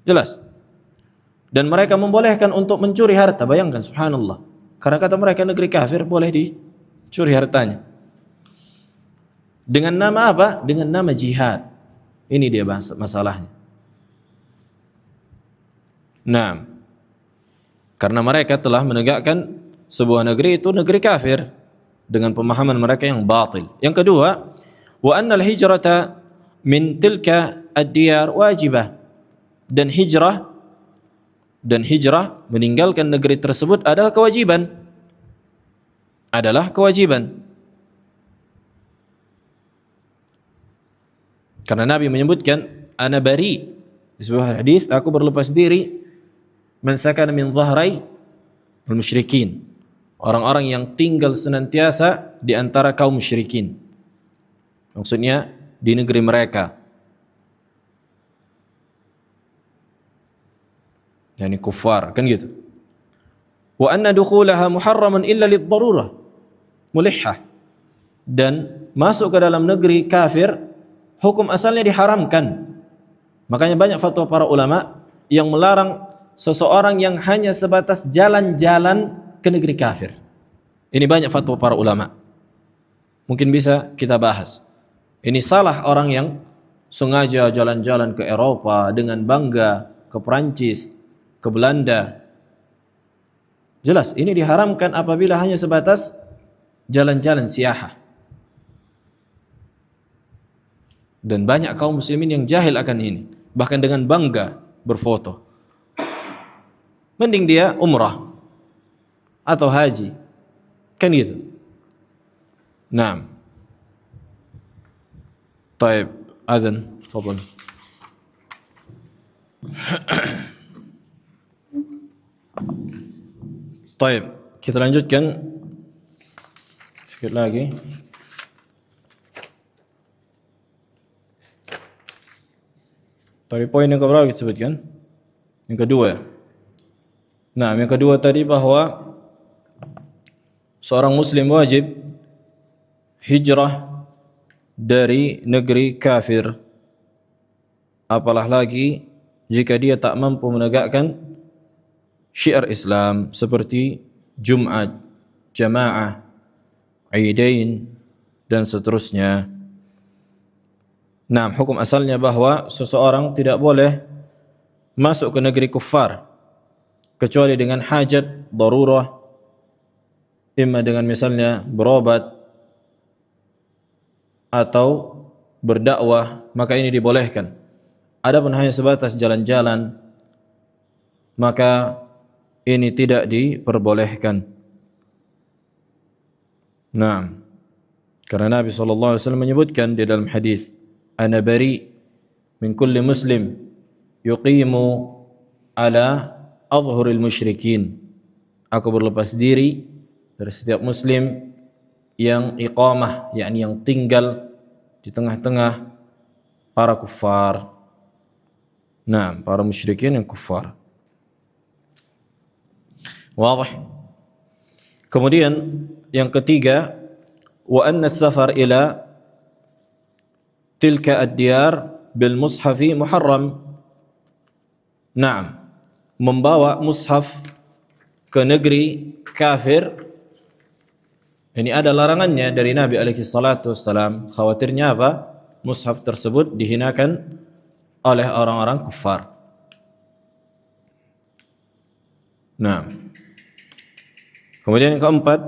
Jelas. Dan mereka membolehkan untuk mencuri harta. Bayangkan, subhanallah. Karena kata mereka negeri kafir boleh dicuri hartanya. Dengan nama apa? Dengan nama jihad. Ini dia masalahnya. Nah, karena mereka telah menegakkan sebuah negeri itu negeri kafir dengan pemahaman mereka yang batil. Yang kedua, wa anna al-hijrata min tilka ad-diyar wajibah. Dan hijrah meninggalkan negeri tersebut adalah kewajiban. Karena Nabi menyebutkan ana bari di sebuah hadis, aku berlepas diri man sakana min dhahrai al-musyrikin, orang-orang yang tinggal senantiasa di antara kaum musyrikin. Maksudnya di negeri mereka. Yani kufar, kan gitu. Wa anna dukhulaha muharraman illa lid-darurah mulihah. Dan masuk ke dalam negeri kafir hukum asalnya diharamkan. Makanya banyak fatwa para ulama yang melarang seseorang yang hanya sebatas jalan-jalan ke negeri kafir. Ini banyak fatwa para ulama. Mungkin bisa kita bahas. Ini salah orang yang sengaja jalan-jalan ke Eropa dengan bangga, ke Perancis, ke Belanda. Jelas, ini diharamkan apabila hanya sebatas jalan-jalan siyahah. Dan banyak kaum muslimin yang jahil akan ini. Bahkan dengan bangga berfoto. Mending dia umrah atau haji. Kan gitu. Naam. Taib, azan, fadhal. Taib, kita lanjutkan sedikit lagi. Tadi poin yang keberapa kita sebutkan? Yang kedua. Nah, yang kedua tadi bahwa seorang muslim wajib hijrah dari negeri kafir. Apalah lagi jika dia tak mampu menegakkan syiar Islam seperti Jumat, Jamaah, Aidain dan seterusnya. Nah, hukum asalnya bahwa seseorang tidak boleh masuk ke negeri kufar kecuali dengan hajat, darurah, imma dengan misalnya berobat atau berdakwah, maka ini dibolehkan. Adapun hanya sebatas jalan-jalan, maka ini tidak diperbolehkan. Nah, karena Nabi SAW menyebutkan di dalam hadis, ana bari min kulli muslim yuqimu ala adhhuril musyrikin. Aku berlepas diri dari setiap muslim yang iqamah, yakni yang tinggal di tengah-tengah para kufar. Nah, para musyrikin yang kufar. Wadah. Kemudian yang ketiga, wa anna as-safar ila tilka ad-diyar bil mushafi muharram. Naam, membawa mushaf ke negeri kafir ini ada larangannya dari Nabi alaihi salatu wassalam. Khawatirnya apa? Mushaf tersebut dihinakan oleh orang-orang kufar. Nah, kemudian yang keempat,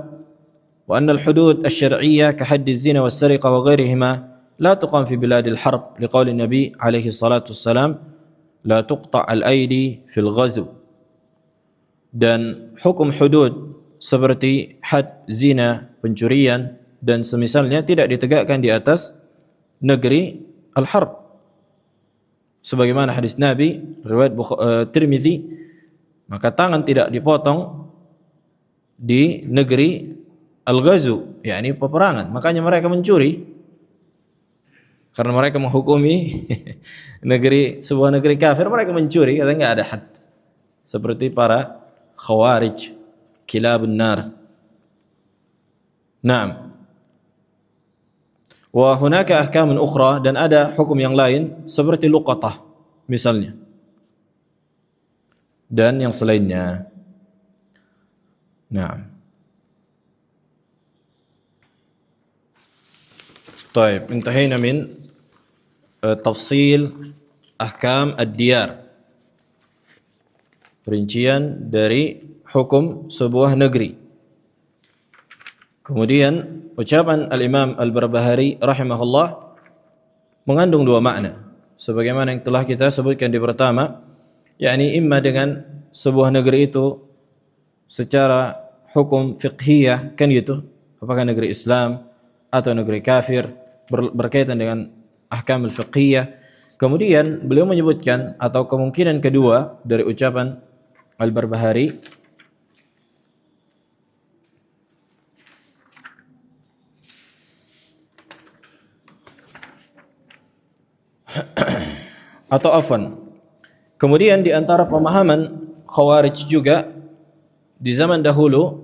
wa anna al-hudud asy-syar'iyyah ka hadd az-zina was-sariqa wa ghairihima la tuqam fi biladil harb liqauli Nabi alaihi salatu wassalam la tuqta' al-aidi fil ghazw Dan hukum hudud seperti had, zina, pencurian dan semisalnya tidak ditegakkan di atas negeri al-harb. Sebagaimana hadis Nabi riwayat Tirmizi, maka tangan tidak dipotong di negeri al-ghazu, yakni peperangan. Makanya mereka mencuri karena mereka menghukumi sebuah negeri kafir, mereka mencuri, katanya enggak ada had. Seperti para khawarij, kilabun nar. Naam. Wa hunaka ahkamun ukhra, dan ada hukum yang lain seperti luqatah misalnya. Dan yang selainnya. Naam. Baik, intahayna min tafsil ahkam ad-diyar. Perincian dari hukum sebuah negeri. Kemudian ucapan al-Imam Al-Barbahari rahimahullah mengandung dua makna, sebagaimana yang telah kita sebutkan di pertama, yakni imma dengan sebuah negeri itu secara hukum fiqhiyah, kan gitu, apakah negeri Islam atau negeri kafir, berkaitan dengan ahkam al-fiqhiyah. Kemudian beliau menyebutkan atau kemungkinan kedua dari ucapan Al-Barbahari, atau afwan. Kemudian di antara pemahaman Khawarij juga di zaman dahulu,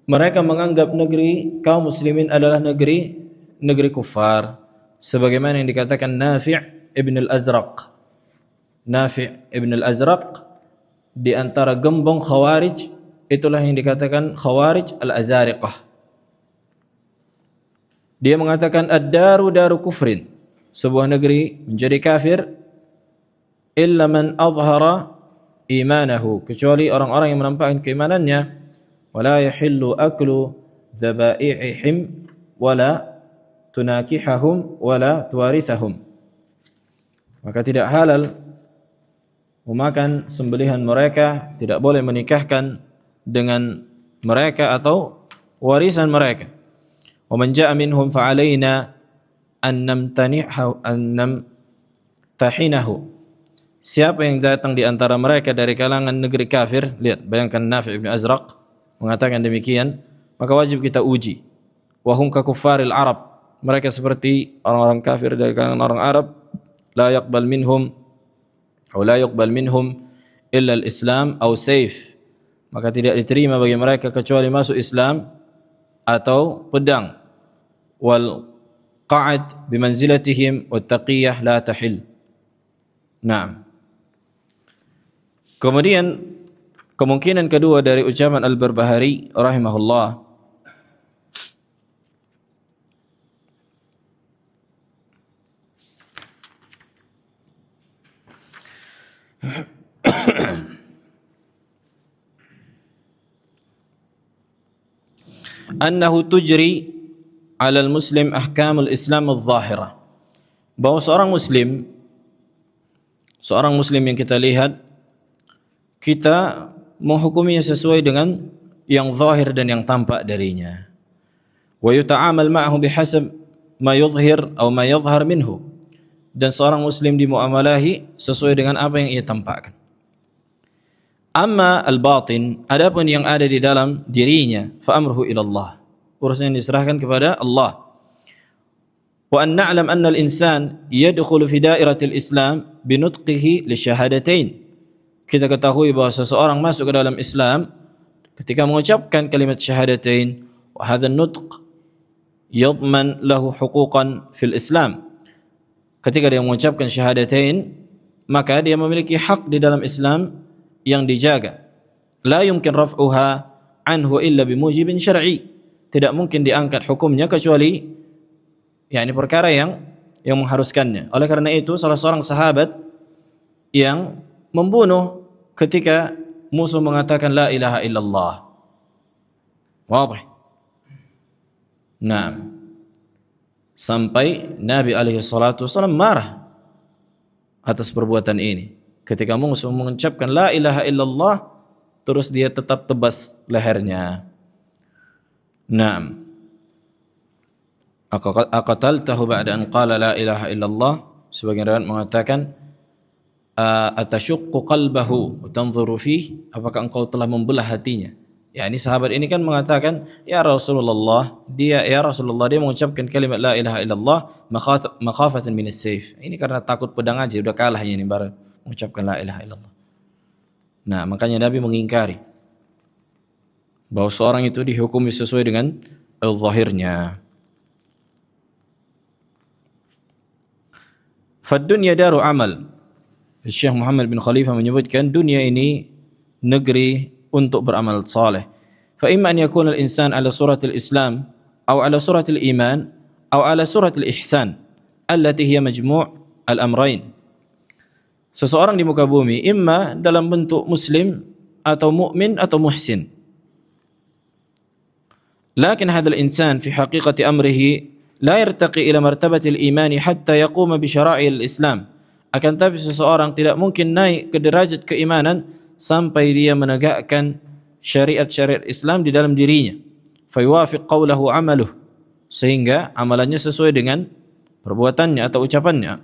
mereka menganggap negeri kaum muslimin adalah negeri kufar, sebagaimana yang dikatakan Nafi' ibn al-Azraq. Nafi' ibn al-Azraq di antara gembong Khawarij, itulah yang dikatakan Khawarij al-Azariqah. Dia mengatakan ad-daru daru kufrin, sebuah negeri menjadi kafir, illa man azhara imanahu, kecuali orang-orang yang menampakkan keimanannya, wala yahillu aklu dzabaihim wala tunakihahum wala tuwarithahum, maka tidak halal memakan sembelihan mereka, tidak boleh menikahkan dengan mereka atau warisan mereka. Wa man jaa minhum fa alaina an namtahinahu. Siapa yang datang di antara mereka dari kalangan negeri kafir, lihat, bayangkan Nafi' bin Azraq mengatakan demikian, maka wajib kita uji. Wa hum ka kuffaril Arab, mereka seperti orang-orang kafir dari kalangan orang Arab, la yaqbal minhum illa al-Islam aw sayf, maka tidak diterima bagi mereka kecuali masuk Islam atau pedang. Wal qa'ad bimanzilatihim wat taqiyah la tahil. Naam. Kemudian kemungkinan kedua dari ucapan Al-Barbahari rahimahullah, annahu tujri 'ala al-muslim ahkamul Islam adh-dhahirah, bahwa seorang muslim yang kita lihat, kita menghukuminya sesuai dengan yang zahir dan yang tampak darinya. Wa yuta'amal ma'ahu bihasab ma yudhhir atau ma yadhhar minhu, dan seorang muslim dimuamalahi sesuai dengan apa yang ia tampakkan. Amma al-batin, adapun yang ada di dalam dirinya, fa amruhu ila Allah, urusan yang diserahkan kepada Allah. Wa an na'lam anna al-insan yadkhulu fi dairatil Islam bi nutqihi li syahadatain. Kita ketahui bahwa seseorang masuk ke dalam Islam ketika mengucapkan kalimat syahadatain, wa hadha an-nutq yadman lahu huquqan fil Islam. Ketika dia mengucapkan syahadatain, maka dia memiliki hak di dalam Islam yang dijaga. La yumkin raf'uha anhu illa bimujibin syar'i. Tidak mungkin diangkat hukumnya kecuali yakni perkara yang mengharuskannya. Oleh karena itu, salah seorang sahabat yang membunuh ketika musuh mengatakan la ilaha illallah. Wadih. Nah, sampai Nabi alaihi salatu wasallam marah atas perbuatan ini. Ketika musuh mengucapkan la ilaha illallah, terus dia tetap tebas lehernya. Naam. Aqataltahu ba'da an qala la ilaha illallah. Sebagian riwayat mengatakan atashuqqu qalbahu wa tanzuru fihi, apakah engkau telah membelah hatinya? Ya, ini sahabat ini kan mengatakan, ya Rasulullah, dia mengucapkan kalimat la ilaha illallah makhafatan minas sayf. Ini karena takut pedang aja, udah kalah ini baru mengucapkan la ilaha illallah. Nah, makanya Nabi mengingkari bahwa seorang itu dihukumi sesuai dengan zahirnya. Fad-dunya daru amal. Syekh Muhammad bin Khalifah menyebutkan dunia ini negeri untuk beramal saleh. Fa imma an yakuna al-insan ala suratil Islam atau ala suratil iman atau ala suratil ihsan allati hiya majmu' al-amrayn. Seseorang di muka bumi imma dalam bentuk muslim atau mukmin atau muhsin. Lakin hadzal insan fi haqiqati amrihi la yartaqi ila martabatil imani hatta yaquma bi syara'il Islam. Akan tapi seseorang tidak mungkin naik ke derajat keimanan sampai dia menegakkan syariat-syariat Islam di dalam dirinya. Fayuwafiq qawlahu amaluh, sehingga amalannya sesuai dengan perbuatannya atau ucapannya.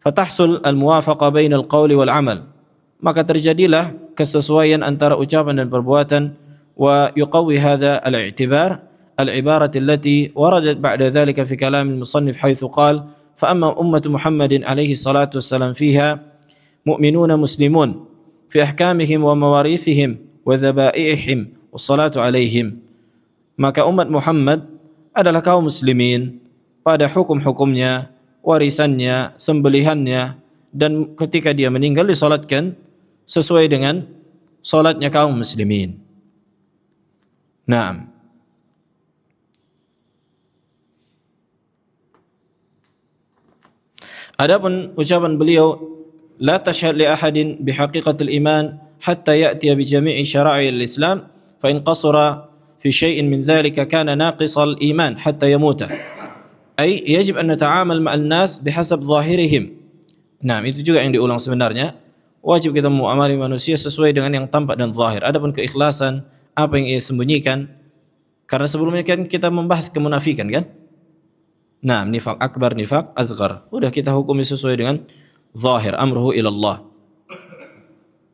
Fatahsul al-muwafaqa bainal qawli wal amal, maka terjadilah kesesuaian antara ucapan dan perbuatan. Wa yuqawwi hadha al-i'tibar العبارة التي وردت بعد ذلك في كلام المصنف حيث قال فأما أمة محمد عليه الصلاة والسلام فيها مؤمنون مسلمون في أحكامهم ومواريثهم وذبائحهم والصلاة عليهم. Maka umat Muhammad adalah kaum muslimin pada hukum-hukumnya, warisannya, sembelihannya, dan ketika dia meninggal disolatkan sesuai dengan solatnya kaum muslimin. Naam. Adapun ucapan beliau, la tashhad li ahadin bihaqiqatil iman hatta ya'tiya bi jami'i syara'il Islam fa in qasara fi syai'in min dhalika kana naqisal iman hatta yamuta. Ay yajib an nata'amal ma'al nas bihasab zahirihim. Nah, itu juga yang diulang sebenarnya. Wajib kita muamali manusia sesuai dengan yang tampak dan zahir. Adapun keikhlasan, apa yang ia sembunyikan, karena sebelumnya kan kita membahas kemunafikan kan? Nah, nifaq akbar, nifaq asghar. Udah kita hukumi sesuai dengan zahir, amruhu ilallah.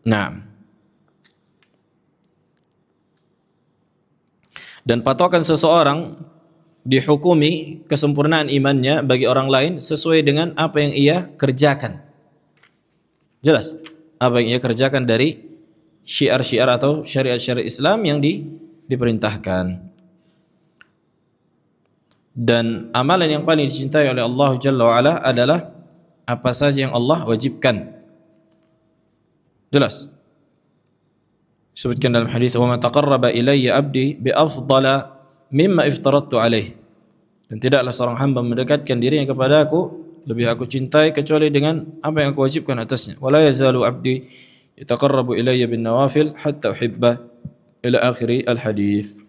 Nah. Dan patokan seseorang dihukumi kesempurnaan imannya bagi orang lain sesuai dengan apa yang ia kerjakan. Jelas? Apa yang ia kerjakan dari syiar-syiar atau syariat-syariat Islam yang diperintahkan. Dan amalan yang paling dicintai oleh Allah Jalla wa'ala adalah apa saja yang Allah wajibkan. Jelas? Disebutkan dalam hadis, "Wa ma taqarraba ilayya 'abdi bi afdala mimma iftaradtu alaih." Dan tidaklah seorang hamba mendekatkan dirinya kepada aku lebih aku cintai kecuali dengan apa yang aku wajibkan atasnya. "Wa la yazalu 'abdi yataqarrabu ilayya bin nawafil hatta uhibba." Ila akhiri al-hadis.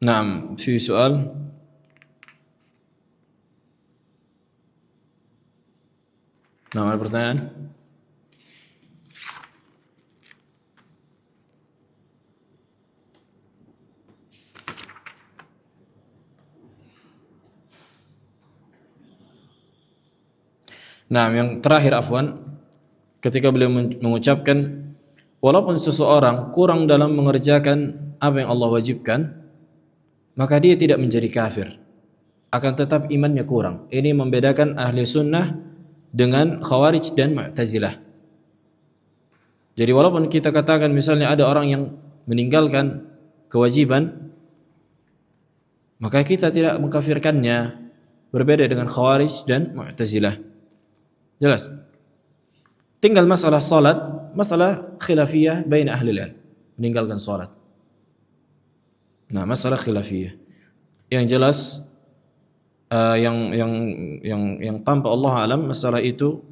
Naam, fi soal. Naam, ada pertanyaan? Nah, yang terakhir afwan, ketika beliau mengucapkan walaupun seseorang kurang dalam mengerjakan apa yang Allah wajibkan, maka dia tidak menjadi kafir, akan tetap imannya kurang. Ini membedakan ahli sunnah dengan khawarij dan mu'tazilah. Jadi walaupun kita katakan misalnya ada orang yang meninggalkan kewajiban, maka kita tidak mengkafirkannya, berbeda dengan khawarij dan mu'tazilah. Jelas? Tinggal masalah salat, masalah khilafiyah bain ahli ilm, meninggalkan salat. Nah, masalah khilafiyah. Yang jelas yang tanpa Allah alam masalah itu,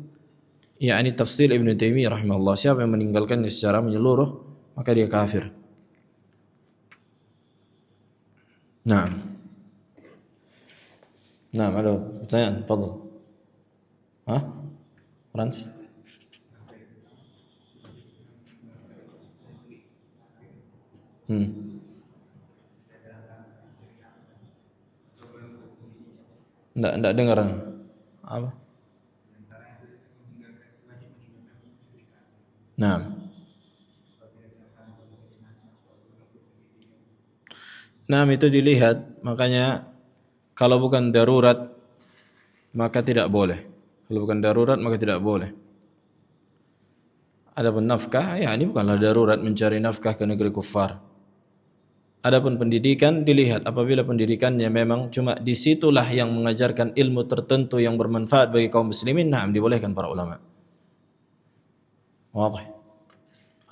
yakni tafsir Ibnu Taimiyah rahimahullah, siapa yang meninggalkannya secara menyeluruh maka dia kafir. Nah. Nah, ada pertanyaan, fadhil. Hah? Frans? Hmm. Enggak dengar. Apa? Nah. Nah, itu dilihat, makanya kalau bukan darurat maka tidak boleh. Kalau bukan darurat maka tidak boleh. Adapun nafkah, ya ini bukanlah darurat mencari nafkah ke negeri kufar. Adapun pendidikan dilihat, apabila pendidikannya memang cuma disitulah yang mengajarkan ilmu tertentu yang bermanfaat bagi kaum muslimin, nah dibolehkan para ulama. Wadah.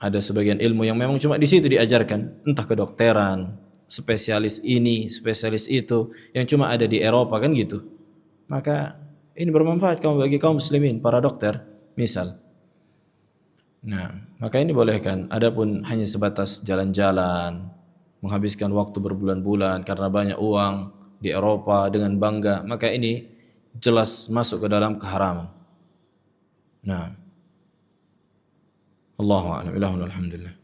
Ada sebagian ilmu yang memang cuma di situ diajarkan, entah kedokteran, spesialis ini, spesialis itu, yang cuma ada di Eropa kan gitu. Maka ini bermanfaat bagi kaum muslimin, para dokter, misal. Nah, maka ini bolehkan. Adapun hanya sebatas jalan-jalan, menghabiskan waktu berbulan-bulan karena banyak uang di Eropa dengan bangga, maka ini jelas masuk ke dalam keharaman. Nah, Allahu a'lam. Ilahul alhamdulillah.